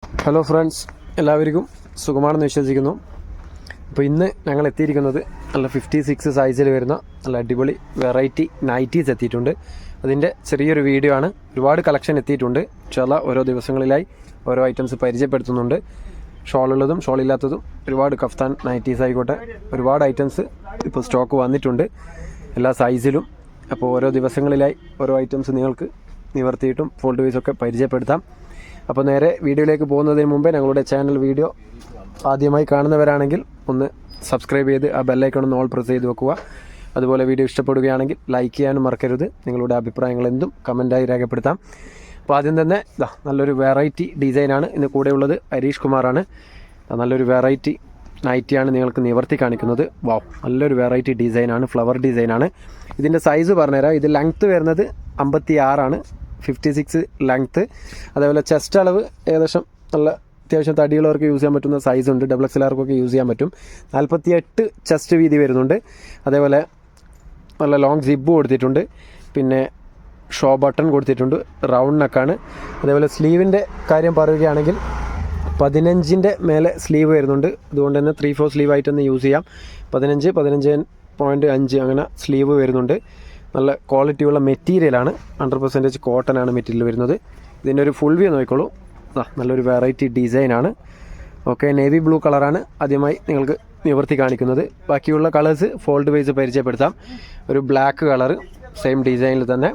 Hello friends, എല്ലാവർക്കും സുഖമാണെന്ന് വിശ്വസിക്കുന്നു. അപ്പോൾ ഇന്ന് ഞങ്ങൾ എത്തിയിരിക്കുന്നത് നല്ല 56 സൈസിൽ വരുന്ന നല്ല അടിപൊളി വെറൈറ്റി നൈറ്റീസ് എത്തിയിട്ടുണ്ട്. അതിൻ്റെ ചെറിയൊരു വീഡിയോ ആണ്. ഒരുപാട് കളക്ഷൻ എത്തിയിട്ടുണ്ട്. ചില ഓരോ ദിവസങ്ങളിലായി ഓരോ ഐറ്റംസ് പരിചയപ്പെടുത്തുന്നുണ്ട്. ഷോളുള്ളതും ഷോളില്ലാത്തതും ഒരുപാട് കഫ്താൻ നൈറ്റീസ് ആയിക്കോട്ടെ, ഒരുപാട് ഐറ്റംസ് ഇപ്പോൾ സ്റ്റോക്ക് വന്നിട്ടുണ്ട് എല്ലാ സൈസിലും. അപ്പോൾ ഓരോ ദിവസങ്ങളിലായി ഓരോ ഐറ്റംസ് നിങ്ങൾക്ക് നിവർത്തിയിട്ടും ഫോൾഡ് വൈസൊക്കെ പരിചയപ്പെടുത്താം. അപ്പോൾ നേരെ വീഡിയോയിലേക്ക് പോകുന്നതിന് മുമ്പേ ഞങ്ങളുടെ ചാനൽ വീഡിയോ ആദ്യമായി കാണുന്നവരാണെങ്കിൽ ഒന്ന് സബ്സ്ക്രൈബ് ചെയ്ത് ആ ബെല്ലൈക്കൺ ഒന്ന് ഓൾ പ്രസ് ചെയ്ത് വെക്കുക. അതുപോലെ വീഡിയോ ഇഷ്ടപ്പെടുകയാണെങ്കിൽ ലൈക്ക് ചെയ്യാനും മറക്കരുത്. നിങ്ങളുടെ അഭിപ്രായങ്ങൾ എന്തും കമൻറ്റായി രേഖപ്പെടുത്താം. അപ്പോൾ ആദ്യം തന്നെ നല്ലൊരു വെറൈറ്റി ഡിസൈനാണ് ഇന്ന് കൂടെയുള്ളത്. ഹരീഷ് കുമാറാണ്. നല്ലൊരു വെറൈറ്റി നൈറ്റിയാണ് നിങ്ങൾക്ക് നിവർത്തി കാണിക്കുന്നത്. വാവ്, നല്ലൊരു വെറൈറ്റി ഡിസൈനാണ്, ഫ്ലവർ ഡിസൈനാണ്. ഇതിൻ്റെ സൈസ് പറഞ്ഞുതരാം. ഇത് ലെങ്ത്ത് വരുന്നത് 56 56 ലെങ്ത്ത്. അതേപോലെ ചെസ്റ്റ് അളവ് ഏകദേശം നല്ല അത്യാവശ്യം തടിയുള്ളവർക്ക് യൂസ് ചെയ്യാൻ പറ്റുന്ന സൈസ് ഉണ്ട്. ഡബിൾ എക്സലാർക്കൊക്കെ യൂസ് ചെയ്യാൻ പറ്റും. 48 ചെസ്റ്റ് വീതി വരുന്നുണ്ട്. അതേപോലെ നല്ല ലോങ് സിബ് കൊടുത്തിട്ടുണ്ട്. പിന്നെ ഷോ ബട്ടൺ കൊടുത്തിട്ടുണ്ട്. റൗണ്ട് നെക്കാണ്. അതേപോലെ സ്ലീവിൻ്റെ കാര്യം പറയുകയാണെങ്കിൽ 15 മേലെ സ്ലീവ് വരുന്നുണ്ട്. അതുകൊണ്ട് തന്നെ 3/4 സ്ലീവ് ആയിട്ട് തന്നെ യൂസ് ചെയ്യാം. 15.5 അങ്ങനെ സ്ലീവ് വരുന്നുണ്ട്. നല്ല ക്വാളിറ്റിയുള്ള മെറ്റീരിയലാണ്. 100% കോട്ടനാണ് മെറ്റീരിയൽ വരുന്നത്. ഇതിൻ്റെ ഒരു ഫുൾ വ്യൂ നോക്കിക്കോളൂ. നല്ലൊരു വെറൈറ്റി ഡിസൈനാണ്. ഓക്കെ, നേവി ബ്ലൂ കളറാണ് ആദ്യമായി നിങ്ങൾക്ക് നിവർത്തി കാണിക്കുന്നത്. ബാക്കിയുള്ള കളേഴ്സ് ഫോൾഡ് വൈസ് പരിചയപ്പെടുത്താം. ഒരു ബ്ലാക്ക് കളറ് സെയിം ഡിസൈനിൽ തന്നെ.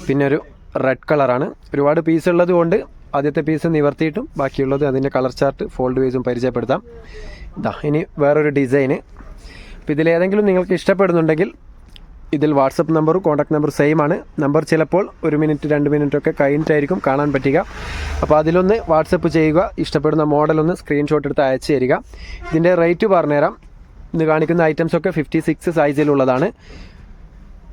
പിന്നെ ഒരു റെഡ് കളറാണ്. ഒരുപാട് പീസ് ഉള്ളത് കൊണ്ട് ആദ്യത്തെ പീസ് നിവർത്തിയിട്ടും ബാക്കിയുള്ളത് അതിൻ്റെ കളർ ചാർട്ട് ഫോൾഡ് വൈസും പരിചയപ്പെടുത്താം. ഇനി വേറൊരു ഡിസൈന്. അപ്പോൾ ഇതിലേതെങ്കിലും നിങ്ങൾക്ക് ഇഷ്ടപ്പെടുന്നുണ്ടെങ്കിൽ ഇതിൽ വാട്സപ്പ് നമ്പറും കോൺടാക്ട് നമ്പർ സെയിം ആണ്. നമ്പർ ചിലപ്പോൾ 1 മിനിറ്റ് 2 മിനിറ്റൊക്കെ കഴിഞ്ഞിട്ടായിരിക്കും കാണാൻ പറ്റുക. അപ്പോൾ അതിലൊന്ന് വാട്സപ്പ് ചെയ്യുക. ഇഷ്ടപ്പെടുന്ന മോഡലൊന്ന് സ്ക്രീൻഷോട്ട് എടുത്ത് അയച്ചു തരിക. ഇതിൻ്റെ റേറ്റ് പറഞ്ഞുതരാം. ഇന്ന് കാണിക്കുന്ന ഐറ്റംസൊക്കെ 56 സൈസിലുള്ളതാണ്.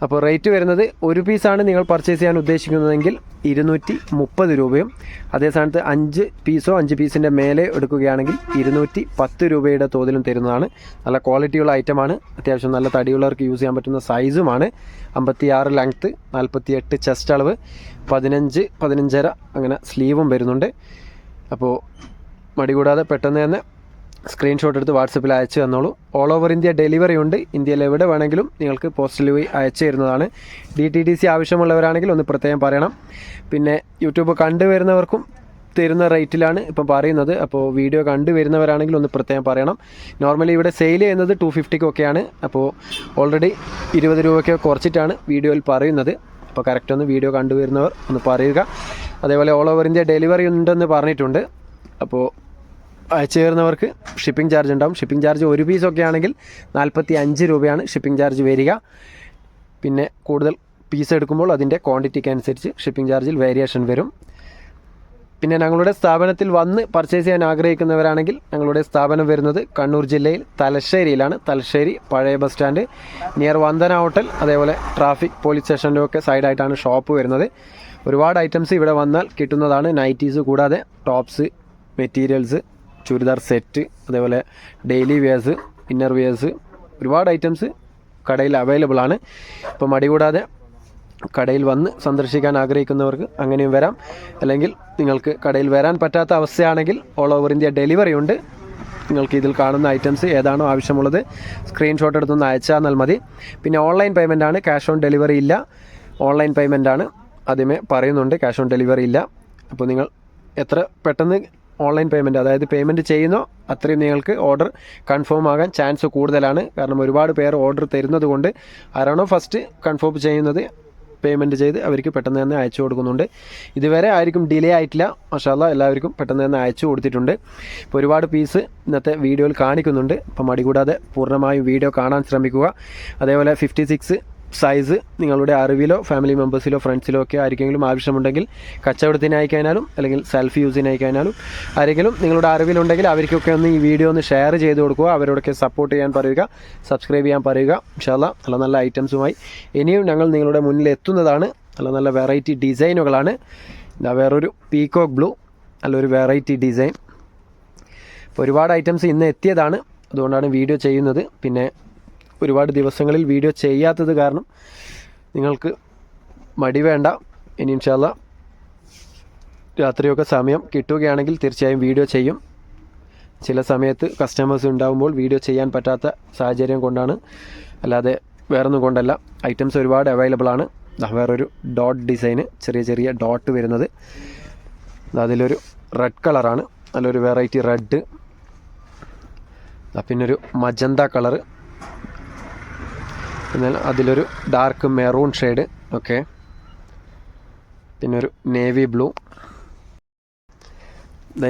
അപ്പോൾ റേറ്റ് വരുന്നത് ഒരു പീസാണ് നിങ്ങൾ പർച്ചേസ് ചെയ്യാൻ ഉദ്ദേശിക്കുന്നതെങ്കിൽ 230 രൂപയും, അതേ സ്ഥാനത്ത് 5 പീസോ 5 പീസിൻ്റെ മേലെ എടുക്കുകയാണെങ്കിൽ 210 രൂപയുടെ തോതിലും തരുന്നതാണ്. നല്ല ക്വാളിറ്റിയുള്ള ഐറ്റമാണ്. അത്യാവശ്യം നല്ല തടിയുള്ളവർക്ക് യൂസ് ചെയ്യാൻ പറ്റുന്ന സൈസുമാണ്. 56 ലെങ്ത്ത്, 48 ചെസ്റ്റ് അളവ്, 15 15.5 അങ്ങനെ സ്ലീവും വരുന്നുണ്ട്. അപ്പോൾ മടി കൂടാതെ പെട്ടെന്ന് തന്നെ സ്ക്രീൻഷോട്ട് എടുത്ത് വാട്സപ്പിൽ അയച്ചു തന്നോളൂ. ഓൾ ഓവർ ഇന്ത്യ ഡെലിവറി ഉണ്ട്. ഇന്ത്യയിൽ എവിടെ വേണമെങ്കിലും നിങ്ങൾക്ക് പോസ്റ്റൽ വഴി അയച്ചു തരുന്നതാണ്. DTDC ആവശ്യമുള്ളവരാണെങ്കിൽ ഒന്ന് പ്രത്യേകം പറയണം. പിന്നെ യൂട്യൂബ് കണ്ടുവരുന്നവർക്കും തരുന്ന റേറ്റിലാണ് ഇപ്പം പറയുന്നത്. അപ്പോൾ വീഡിയോ കണ്ടുവരുന്നവരാണെങ്കിൽ ഒന്ന് പ്രത്യേകം പറയണം. നോർമലി ഇവിടെ സെയിൽ ചെയ്യുന്നത് 250-ഒക്കെയാണ്. അപ്പോൾ ഓൾറെഡി 20 രൂപയ്ക്ക് കുറച്ചിട്ടാണ് വീഡിയോയിൽ പറയുന്നത്. അപ്പോൾ കറക്റ്റ് ഒന്ന് വീഡിയോ കണ്ടുവരുന്നവർ ഒന്ന് പറയുക. അതേപോലെ ഓൾ ഓവർ ഇന്ത്യ ഡെലിവറി ഉണ്ടെന്ന് പറഞ്ഞിട്ടുണ്ട്. അപ്പോൾ അയച്ചു തരുന്നവർക്ക് ഷിപ്പിംഗ് ചാർജ് ഉണ്ടാവും. ഷിപ്പിംഗ് ചാർജ് ഒരു പീസൊക്കെ ആണെങ്കിൽ 45 രൂപയാണ് ഷിപ്പിംഗ് ചാർജ് വരിക. പിന്നെ കൂടുതൽ പീസ് എടുക്കുമ്പോൾ അതിൻ്റെ ക്വാണ്ടിറ്റിക്ക് അനുസരിച്ച് ഷിപ്പിംഗ് ചാർജിൽ വേരിയേഷൻ വരും. പിന്നെ ഞങ്ങളുടെ സ്ഥാപനത്തിൽ വന്ന് പർച്ചേസ് ചെയ്യാൻ ആഗ്രഹിക്കുന്നവരാണെങ്കിൽ ഞങ്ങളുടെ സ്ഥാപനം വരുന്നത് കണ്ണൂർ ജില്ലയിൽ തലശ്ശേരിയിലാണ്. തലശ്ശേരി പഴയ bus stand near Vandana hotel, അതേപോലെ ട്രാഫിക് പോലീസ് സ്റ്റേഷൻ്റെ ഒക്കെ സൈഡായിട്ടാണ് ഷോപ്പ് വരുന്നത്. ഒരുപാട് ഐറ്റംസ് ഇവിടെ വന്നാൽ കിട്ടുന്നതാണ്. നൈറ്റീസ് കൂടാതെ ടോപ്സ്, മെറ്റീരിയൽസ്, ചുരിദാർ സെറ്റ്, അതേപോലെ ഡെയിലി വെയേഴ്സ്, ഇന്നർ വെയേഴ്സ്, ഒരുപാട് ഐറ്റംസ് കടയിൽ അവൈലബിൾ ആണ്. അപ്പോൾ മടി കൂടാതെ കടയിൽ വന്ന് സന്ദർശിക്കാൻ ആഗ്രഹിക്കുന്നവർക്ക് അങ്ങനെയും വരാം. അല്ലെങ്കിൽ നിങ്ങൾക്ക് കടയിൽ വരാൻ പറ്റാത്ത അവസ്ഥയാണെങ്കിൽ ഓൾ ഓവർ ഇന്ത്യ ഡെലിവറി ഉണ്ട്. നിങ്ങൾക്ക് ഇതിൽ കാണുന്ന ഐറ്റംസ് ഏതാണോ ആവശ്യമുള്ളത് സ്ക്രീൻഷോട്ട് എടുത്തൊന്ന് അയച്ചാൽ എന്നാൽ മതി. പിന്നെ ഓൺലൈൻ പേയ്മെൻ്റ് ആണ്, ക്യാഷ് ഓൺ ഡെലിവറി ഇല്ല. ഓൺലൈൻ പേയ്മെൻ്റ് ആണ്, ആദ്യമേ പറയുന്നുണ്ട്. ക്യാഷ് ഓൺ ഡെലിവറി ഇല്ല. അപ്പോൾ നിങ്ങൾ എത്ര പെട്ടെന്ന് ഓൺലൈൻ പേയ്മെൻറ്റ്, അതായത് പേയ്മെൻറ്റ് ചെയ്യുന്നോ അത്രയും നിങ്ങൾക്ക് ഓർഡർ കൺഫേം ആകാൻ ചാൻസ് കൂടുതലാണ്. കാരണം ഒരുപാട് പേർ ഓർഡർ തരുന്നത് കൊണ്ട് ആരാണോ ഫസ്റ്റ് കൺഫേം ചെയ്യുന്നത് പേയ്മെൻറ്റ് ചെയ്ത് അവർക്ക് പെട്ടെന്ന് തന്നെ അയച്ചു കൊടുക്കുന്നുണ്ട്. ഇതുവരെ ആയിരിക്കും ഡിലേ ആയിട്ടില്ല. മാഷാഅല്ലാഹ് എല്ലാവർക്കും പെട്ടെന്ന് തന്നെ അയച്ചു കൊടുത്തിട്ടുണ്ട്. ഇപ്പോൾ ഒരുപാട് പീസ് ഇന്നത്തെ വീഡിയോയിൽ കാണിക്കുന്നുണ്ട്. അപ്പം മടി കൂടാതെ പൂർണ്ണമായും വീഡിയോ കാണാൻ ശ്രമിക്കുക. അതേപോലെ 56 സൈസ് നിങ്ങളുടെ അറിവിലോ ഫാമിലി മെമ്പേഴ്സിലോ ഫ്രണ്ട്സിലോ ഒക്കെ ആർക്കെങ്കിലും ആവശ്യമുണ്ടെങ്കിൽ കച്ചവടത്തിന് അയക്കാനാലും അല്ലെങ്കിൽ സെൽഫ് യൂസിന് അയക്കാനാലും ആരെങ്കിലും നിങ്ങളുടെ അറിവിലുണ്ടെങ്കിൽ അവർക്കൊക്കെ ഒന്ന് ഈ വീഡിയോ ഒന്ന് ഷെയർ ചെയ്ത് കൊടുക്കുക. അവരോടൊക്കെ സപ്പോർട്ട് ചെയ്യാൻ പറയുക, സബ്സ്ക്രൈബ് ചെയ്യാൻ പറയുക. ഇൻഷാല്ലാ നല്ല നല്ല ഐറ്റംസുമായി ഇനിയും ഞങ്ങൾ നിങ്ങളുടെ മുന്നിൽ എത്തുന്നതാണ്. നല്ല നല്ല വെറൈറ്റി ഡിസൈനുകളാണ്. വേറൊരു പീകോക്ക് ബ്ലൂ, നല്ലൊരു വെറൈറ്റി ഡിസൈൻ. ഇപ്പോൾ ഒരുപാട് ഐറ്റംസ് ഇന്ന് എത്തിയതാണ്, അതുകൊണ്ടാണ് വീഡിയോ ചെയ്യുന്നത്. പിന്നെ ഒരുപാട് ദിവസങ്ങളിൽ വീഡിയോ ചെയ്യാത്തത് കാരണം നിങ്ങൾക്ക് മടി വേണ്ട. ഇനി ഇൻഷാല്ലാ രാത്രിയൊക്കെ സമയം കിട്ടുകയാണെങ്കിൽ തീർച്ചയായും വീഡിയോ ചെയ്യും. ചില സമയത്ത് കസ്റ്റമേഴ്സ് ഉണ്ടാകുമ്പോൾ വീഡിയോ ചെയ്യാൻ പറ്റാത്ത സാഹചര്യം കൊണ്ടാണ്, അല്ലാതെ വേറൊന്നും കൊണ്ടല്ല. ഐറ്റംസ് ഒരുപാട് അവൈലബിൾ ആണ്. വേറൊരു ഡോട്ട് ഡിസൈന്, ചെറിയ ചെറിയ ഡോട്ട് വരുന്നത്. അതിലൊരു റെഡ് കളറാണ്, നല്ലൊരു വെറൈറ്റി റെഡ്. പിന്നൊരു മജന്ത കളറ്, പിന്നെ അതിലൊരു ഡാർക്ക് മെറൂൺ ഷെയ്ഡ്. ഓക്കെ, പിന്നൊരു നേവി ബ്ലൂ.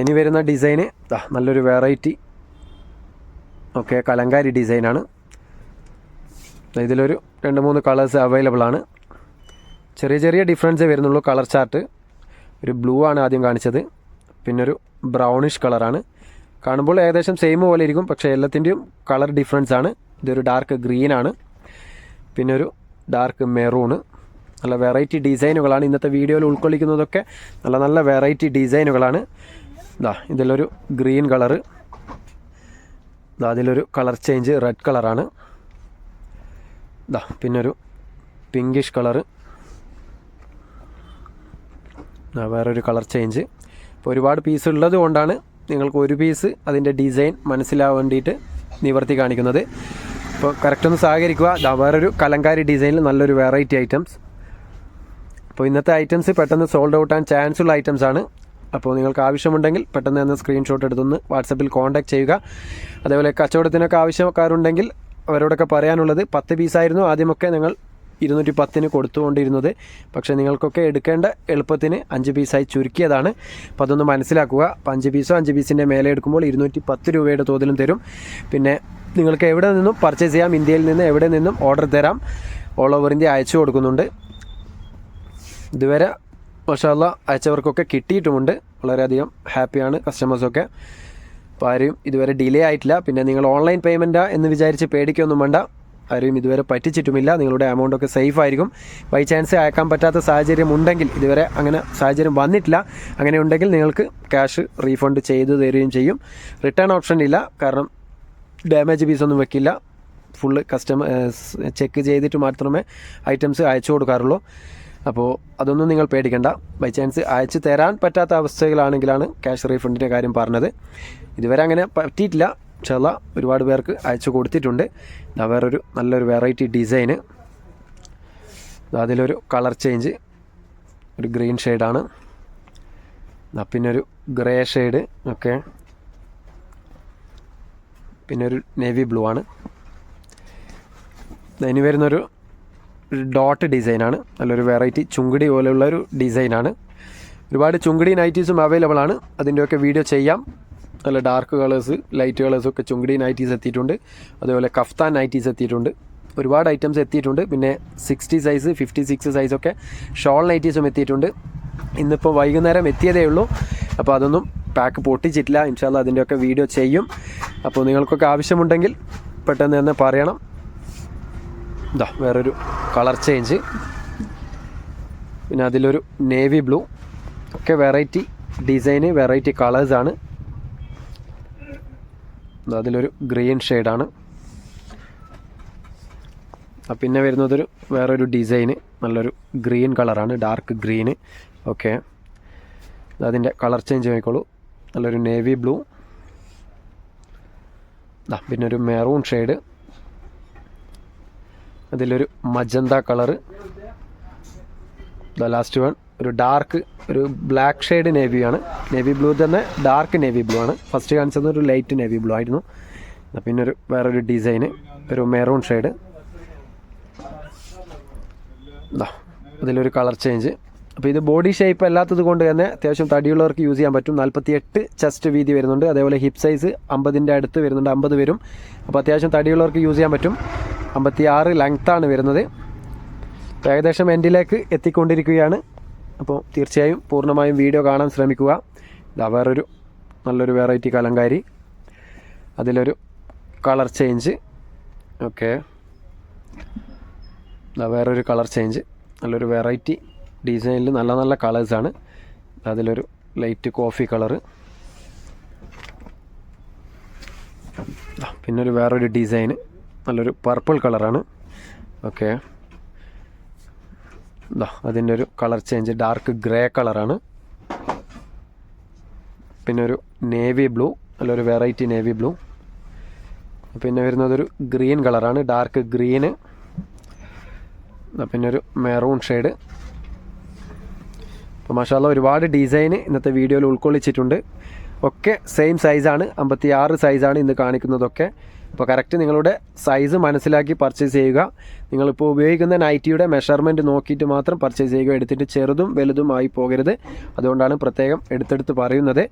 ഇനി വരുന്ന ഡിസൈന് നല്ലൊരു വെറൈറ്റി ഓക്കെ കലങ്കാരി ഡിസൈനാണ്. ഇതിലൊരു 2-3 കളേഴ്സ് അവൈലബിൾ ആണ്. ചെറിയ ചെറിയ ഡിഫറൻസേ വരുന്നുള്ളൂ കളർ ചാർട്ട്. ഒരു ബ്ലൂ ആണ് ആദ്യം കാണിച്ചത്, പിന്നൊരു ബ്രൗണിഷ് കളറാണ്. കാണുമ്പോൾ ഏകദേശം സെയിം പോലെ ഇരിക്കും, പക്ഷേ എല്ലാത്തിൻ്റെയും കളർ ഡിഫറൻസ് ആണ്. ഇതൊരു ഡാർക്ക് ഗ്രീനാണ്, പിന്നൊരു ഡാർക്ക് മെറൂണ്. നല്ല വെറൈറ്റി ഡിസൈനുകളാണ് ഇന്നത്തെ വീഡിയോയിൽ ഉൾക്കൊള്ളിക്കുന്നതൊക്കെ. നല്ല നല്ല വെറൈറ്റി ഡിസൈനുകളാണ്. ഇതിലൊരു ഗ്രീൻ കളറ്, അതിലൊരു കളർ ചേഞ്ച് റെഡ് കളറാണ്. പിന്നൊരു പിങ്കിഷ് കളറ്, വേറൊരു കളർ ചേഞ്ച്. ഇപ്പോൾ ഒരുപാട് പീസ് ഉള്ളത് കൊണ്ടാണ് നിങ്ങൾക്ക് ഒരു പീസ് അതിൻ്റെ ഡിസൈൻ മനസ്സിലാവാൻ വേണ്ടിയിട്ട് നിവർത്തി കാണിക്കുന്നത്. ഇപ്പോൾ കറക്റ്റ് ഒന്ന് സഹകരിക്കുക. വേറൊരു കലങ്കാരി ഡിസൈനിൽ നല്ലൊരു വെറൈറ്റി ഐറ്റംസ്. അപ്പോൾ ഇന്നത്തെ ഐറ്റംസ് പെട്ടെന്ന് സോൾഡ് ഔട്ട് ആകാൻ ചാൻസ് ഉള്ള ഐറ്റംസ് ആണ്. അപ്പോൾ നിങ്ങൾക്ക് ആവശ്യമുണ്ടെങ്കിൽ പെട്ടെന്ന് തന്നെ സ്ക്രീൻഷോട്ട് എടുത്തൊന്ന് വാട്സപ്പിൽ കോൺടാക്ട് ചെയ്യുക. അതേപോലെ കച്ചവടത്തിനൊക്കെ ആവശ്യക്കാരുണ്ടെങ്കിൽ അവരോടൊക്കെ പറയാനുള്ളത് 10 പീസായിരുന്നു ആദ്യമൊക്കെ ഞങ്ങൾ 210 കൊടുത്തുകൊണ്ടിരുന്നത്. പക്ഷേ നിങ്ങൾക്കൊക്കെ എടുക്കേണ്ട എളുപ്പത്തിന് 5 പീസായി ചുരുക്കിയതാണ്. അപ്പോൾ അതൊന്ന് മനസ്സിലാക്കുക. അപ്പോൾ 5 പീസോ 5 പീസിൻ്റെ മേലെ എടുക്കുമ്പോൾ 210 രൂപയുടെ തോതിലും തരും. പിന്നെ നിങ്ങൾക്ക് എവിടെ നിന്നും പർച്ചേസ് ചെയ്യാം, ഇന്ത്യയിൽ നിന്ന് എവിടെ നിന്നും ഓർഡർ തരാം. ഓൾ ഓവർ ഇന്ത്യ അയച്ചു കൊടുക്കുന്നുണ്ട്. ഇതുവരെ മാഷാഅല്ലാഹ് അയച്ചവർക്കൊക്കെ കിട്ടിയിട്ടുമുണ്ട്. വളരെയധികം ഹാപ്പിയാണ് കസ്റ്റമേഴ്സൊക്കെ. അപ്പോൾ ആരും ഇതുവരെ ഡിലേ ആയിട്ടില്ല. പിന്നെ നിങ്ങൾ ഓൺലൈൻ പേയ്മെൻറ്റാ എന്ന് വിചാരിച്ച് പേടിക്കൊന്നും വേണ്ട. ആരും ഇതുവരെ പറ്റിച്ചിട്ടുമില്ല. നിങ്ങളുടെ എമൗണ്ടൊക്കെ സേഫ് ആയിരിക്കും. ബൈ ചാൻസ് അയക്കാൻ പറ്റാത്ത സാഹചര്യം ഉണ്ടെങ്കിൽ, ഇതുവരെ അങ്ങനെ സാഹചര്യം വന്നിട്ടില്ല, അങ്ങനെ ഉണ്ടെങ്കിൽ നിങ്ങൾക്ക് ക്യാഷ് റീഫണ്ട് ചെയ്തു തരികയും ചെയ്യും. റിട്ടേൺ ഓപ്ഷൻ ഇല്ല, കാരണം ഡാമേജ് പീസൊന്നും വെക്കില്ല. ഫുള്ള് കസ്റ്റമർ ചെക്ക് ചെയ്തിട്ട് മാത്രമേ ഐറ്റംസ് അയച്ചു കൊടുക്കാറുള്ളൂ. അപ്പോൾ അതൊന്നും നിങ്ങൾ പേടിക്കണ്ട. ബൈ ചാൻസ് അയച്ചു തരാൻ പറ്റാത്ത അവസ്ഥകളാണെങ്കിലാണ് ക്യാഷ് റീഫണ്ടിൻ്റെ കാര്യം പറഞ്ഞത്. ഇതുവരെ അങ്ങനെ പറ്റിയിട്ടില്ല. ഇൻഷാ അല്ലാഹ് ഒരുപാട് പേർക്ക് അയച്ചു കൊടുത്തിട്ടുണ്ട്. വേറൊരു നല്ലൊരു വെറൈറ്റി ഡിസൈന്, അതിലൊരു കളർ ചേഞ്ച്, ഒരു ഗ്രീൻ ഷെയ്ഡാണ്. പിന്നെ ഒരു ഗ്രേ ഷെയ്ഡ്. ഓക്കെ, പിന്നെ ഒരു നേവി ബ്ലൂ ആണ്. ഇനി വരുന്നൊരു ഡോട്ട് ഡിസൈനാണ്. നല്ലൊരു വെറൈറ്റി ചുങ്കിടി പോലെയുള്ളൊരു ഡിസൈനാണ്. ഒരുപാട് ചുങ്കിടി നൈറ്റീസും അവൈലബിൾ ആണ്. അതിൻ്റെയൊക്കെ വീഡിയോ ചെയ്യാം. നല്ല ഡാർക്ക് കളേഴ്സ്, ലൈറ്റ് കളേഴ്സൊക്കെ ചുങ്കിടി നൈറ്റീസ് എത്തിയിട്ടുണ്ട്. അതുപോലെ കഫ്താൻ നൈറ്റീസ് എത്തിയിട്ടുണ്ട്. ഒരുപാട് ഐറ്റംസ് എത്തിയിട്ടുണ്ട്. പിന്നെ 60 സൈസ് 56 സൈസൊക്കെ ഷോൾ നൈറ്റീസും എത്തിയിട്ടുണ്ട്. ഇന്നിപ്പോൾ വൈകുന്നേരം എത്തിയതേ ഉള്ളൂ. അപ്പോൾ അതൊന്നും പാക്ക് പൊട്ടിച്ചിട്ടില്ല. ഇൻഷാ അല്ലാഹ് അതിൻ്റെയൊക്കെ വീഡിയോ ചെയ്യും. അപ്പോൾ നിങ്ങൾക്കൊക്കെ ആവശ്യമുണ്ടെങ്കിൽ പെട്ടെന്ന് തന്നെ പറയണം. വേറൊരു കളർ ചേഞ്ച്, പിന്നെ അതിലൊരു നേവി ബ്ലൂ. ഒക്കെ വെറൈറ്റി ഡിസൈന്, വെറൈറ്റി കളേഴ്സാണ്. അതിലൊരു ഗ്രീൻ ഷെയ്ഡാണ്. പിന്നെ വരുന്നതൊരു വേറൊരു ഡിസൈന്, നല്ലൊരു ഗ്രീൻ കളറാണ്, ഡാർക്ക് ഗ്രീന്. ഓക്കെ, അതിൻ്റെ കളർ ചേഞ്ച് നോക്കിക്കോളൂ. നല്ലൊരു നേവി ബ്ലൂ, പിന്നെ ഒരു മെറൂൺ ഷെയ്ഡ്, അതിലൊരു മജന്ത കളറ്. ലാസ്റ്റ് വൺ ഒരു ഡാർക്ക്, ഒരു ബ്ലാക്ക് ഷെയ്ഡ് നേവിയാണ്. നേവി ബ്ലൂ തന്നെ ഡാർക്ക് നേവി ബ്ലൂ ആണ്. ഫസ്റ്റ് കാണിച്ചത് ഒരു ലൈറ്റ് നേവി ബ്ലൂ ആയിരുന്നു. പിന്നെ വേറൊരു ഡിസൈന്, ഒരു മെറൂൺ ഷെയ്ഡ്. അതിലൊരു കളർ ചേഞ്ച്. അപ്പോൾ ഇത് ബോഡി ഷേപ്പ് അല്ലാത്തത് കൊണ്ട് തന്നെ അത്യാവശ്യം തടിയുള്ളവർക്ക് യൂസ് ചെയ്യാൻ പറ്റും. 48 ചെസ്റ്റ് വീതി വരുന്നുണ്ട്. അതേപോലെ ഹിപ്പ് സൈസ് 50ൻ്റെ അടുത്ത് വരുന്നുണ്ട്, 50 വരും. അപ്പോൾ അത്യാവശ്യം തടിയുള്ളവർക്ക് യൂസ് ചെയ്യാൻ പറ്റും. 56 ലെങ്ത്താണ് വരുന്നത്. ഏകദേശം എൻഡിലേക്ക് എത്തിക്കൊണ്ടിരിക്കുകയാണ്. അപ്പോൾ തീർച്ചയായും പൂർണ്ണമായും വീഡിയോ കാണാൻ ശ്രമിക്കുക. വേറൊരു നല്ലൊരു വെറൈറ്റി കലങ്കാരി, അതിലൊരു കളർ ചേഞ്ച്. ഓക്കെ, വേറൊരു കളർ ചേഞ്ച്, നല്ലൊരു വെറൈറ്റി ഡിസൈനിൽ നല്ല നല്ല കളേഴ്സാണ്. അതിലൊരു ലൈറ്റ് കോഫി കളറ്, പിന്നൊരു വേറൊരു ഡിസൈന്, നല്ലൊരു പർപ്പിൾ കളറാണ്. ഓക്കെ, അതിൻ്റെ ഒരു കളർ ചേഞ്ച് ഡാർക്ക് ഗ്രേ കളറാണ്. പിന്നെ ഒരു നേവി ബ്ലൂ, നല്ലൊരു വെറൈറ്റി നേവി ബ്ലൂ. പിന്നെ വരുന്നതൊരു ഗ്രീൻ കളറാണ്, ഡാർക്ക് ഗ്രീന്. പിന്നെ ഒരു മെറൂൺ ഷെയ്ഡ്. അപ്പോൾ മാഷാഅല്ലാഹ് ഒരുപാട് ഡിസൈന് ഇന്നത്തെ വീഡിയോയിൽ ഉൾക്കൊള്ളിച്ചിട്ടുണ്ട്. ഒക്കെ സെയിം സൈസാണ്, 56 സൈസാണ് ഇന്ന് കാണിക്കുന്നതൊക്കെ. അപ്പോൾ കറക്റ്റ് നിങ്ങളുടെ സൈസ് മനസ്സിലാക്കി പർച്ചേസ് ചെയ്യുക. നിങ്ങളിപ്പോൾ ഉപയോഗിക്കുന്ന നൈറ്റിയുടെ മെഷർമെൻറ്റ് നോക്കിയിട്ട് മാത്രം പർച്ചേസ് ചെയ്യുക. എടുത്തിട്ട് ചെറുതും വലുതും ആയി പോകരുത്. അതുകൊണ്ടാണ് പ്രത്യേകം എടുത്തെടുത്ത് പറയുന്നത്.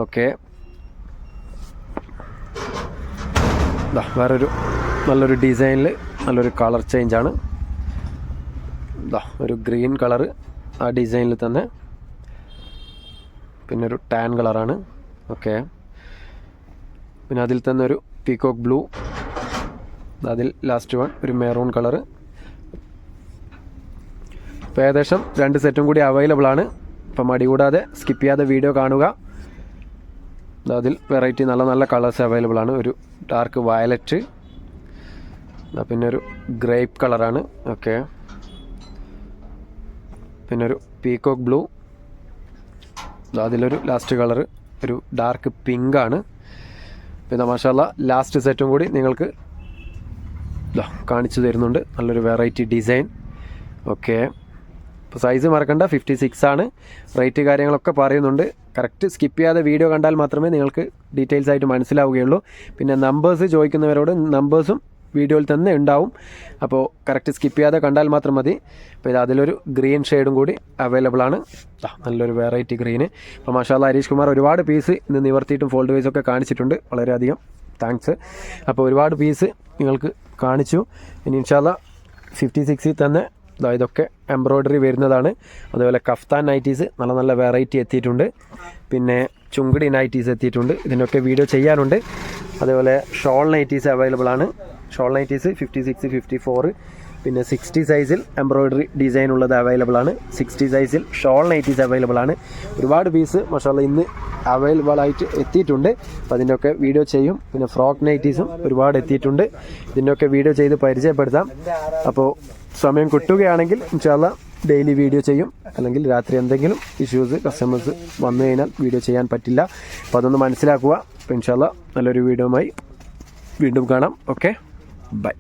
ഓക്കെ, വേറൊരു നല്ലൊരു ഡിസൈനിൽ നല്ലൊരു കളർ ചേഞ്ചാണ്. ഒരു ഗ്രീൻ കളറ് ആ ഡിസൈനിൽ തന്നെ. പിന്നെ ഒരു ടാൻ കളറാണ്. ഓക്കെ, പിന്നെ അതിൽ തന്നെ ഒരു പീകോക്ക് ബ്ലൂ, അതിൽ ലാസ്റ്റ് വൺ ഒരു മെറൂൺ കളറ്. ഇപ്പോൾ ഏകദേശം 2 സെറ്റും കൂടി അവൈലബിൾ ആണ്. അപ്പം മടി കൂടാതെ സ്കിപ്പ് ചെയ്യാതെ വീഡിയോ കാണുക. അതിൽ വെറൈറ്റി നല്ല നല്ല കളേഴ്സ് അവൈലബിൾ ആണ്. ഒരു ഡാർക്ക് വയലറ്റ്, പിന്നെ ഒരു ഗ്രേപ്പ് കളറാണ്. ഓക്കെ, പിന്നെ ഒരു പീകോക്ക് ബ്ലൂ, അതിലൊരു ലാസ്റ്റ് കളറ് ഒരു ഡാർക്ക് പിങ്ക് ആണ്. പിന്നെ മാഷാഅല്ലാഹ് ലാസ്റ്റ് സെറ്റും കൂടി നിങ്ങൾക്ക് കാണിച്ചു തരുന്നുണ്ട്. നല്ലൊരു വെറൈറ്റി ഡിസൈൻ. ഓക്കെ, ഇപ്പോൾ സൈസ് മറക്കണ്ട, 56 ആണ്. റേറ്റ് കാര്യങ്ങളൊക്കെ പറയുന്നുണ്ട്. കറക്റ്റ് സ്കിപ്പ് ചെയ്യാതെ വീഡിയോ കണ്ടാൽ മാത്രമേ നിങ്ങൾക്ക് ഡീറ്റെയിൽസ് ആയിട്ട് മനസ്സിലാവുകയുള്ളൂ. പിന്നെ നമ്പേഴ്സ് ചോദിക്കുന്നവരോട് നമ്പേഴ്സും വീഡിയോയിൽ തന്നെ ഉണ്ടാവും. അപ്പോൾ കറക്റ്റ് സ്കിപ്പ് ചെയ്യാതെ കണ്ടാൽ മാത്രം മതി. അപ്പോൾ ഇത് അതിലൊരു ഗ്രീൻ ഷെയ്ഡും കൂടി അവൈലബിൾ ആണ്. നല്ലൊരു വെറൈറ്റി ഗ്രീന്. അപ്പോൾ മാഷാഅല്ലാഹ് ഹരീഷ് കുമാർ ഒരുപാട് പീസ് ഇന്ന് നിവർത്തിയിട്ടും ഫോൾഡ് വൈസൊക്കെ കാണിച്ചിട്ടുണ്ട്. വളരെയധികം താങ്ക്സ്. അപ്പോൾ ഒരുപാട് പീസ് നിങ്ങൾക്ക് കാണിച്ചു. ഇനി ഇൻഷാഅല്ലാഹ് 56 തന്നെ ഇതൊക്കെ എംബ്രോയ്ഡറി വരുന്നതാണ്. അതുപോലെ കഫ്താൻ നൈറ്റീസ് നല്ല നല്ല വെറൈറ്റി എത്തിയിട്ടുണ്ട്. പിന്നെ ചുങ്കടി നൈറ്റീസ് എത്തിയിട്ടുണ്ട്. ഇതിനൊക്കെ വീഡിയോ ചെയ്യാനുണ്ട്. അതേപോലെ ഷോൾ നൈറ്റീസ് അവൈലബിൾ ആണ്. ഷോൾ നൈറ്റീസ് 56, 54, പിന്നെ 60 സൈസിൽ എംബ്രോയ്ഡറി ഡിസൈൻ ഉള്ളത് അവൈലബിൾ ആണ്. 60 സൈസിൽ ഷോൾ നൈറ്റീസ് അവൈലബിൾ ആണ്. ഒരുപാട് പീസ് മാഷാഅല്ലാഹ് ഇന്ന് അവൈലബിൾ ആയിട്ട് എത്തിയിട്ടുണ്ട്. അപ്പോൾ അതിൻ്റെയൊക്കെ വീഡിയോ ചെയ്യും. പിന്നെ ഫ്രോക്ക് നൈറ്റീസും ഒരുപാട് എത്തിയിട്ടുണ്ട്. ഇതിൻ്റെയൊക്കെ വീഡിയോ ചെയ്ത് പരിചയപ്പെടുത്താം. അപ്പോൾ സമയം കിട്ടുകയാണെങ്കിൽ ഇൻഷാഅല്ലാഹ് ഡെയിലി വീഡിയോ ചെയ്യും. അല്ലെങ്കിൽ രാത്രി എന്തെങ്കിലും ഇഷ്യൂസ് കസ്റ്റമേഴ്സ് വന്നു കഴിഞ്ഞാൽ വീഡിയോ ചെയ്യാൻ പറ്റില്ല. അപ്പോൾ അതൊന്ന് മനസ്സിലാക്കുക. അപ്പോൾ ഇൻഷാഅല്ലാഹ് നല്ലൊരു വീഡിയോയുമായി വീണ്ടും കാണാം. Okay, by.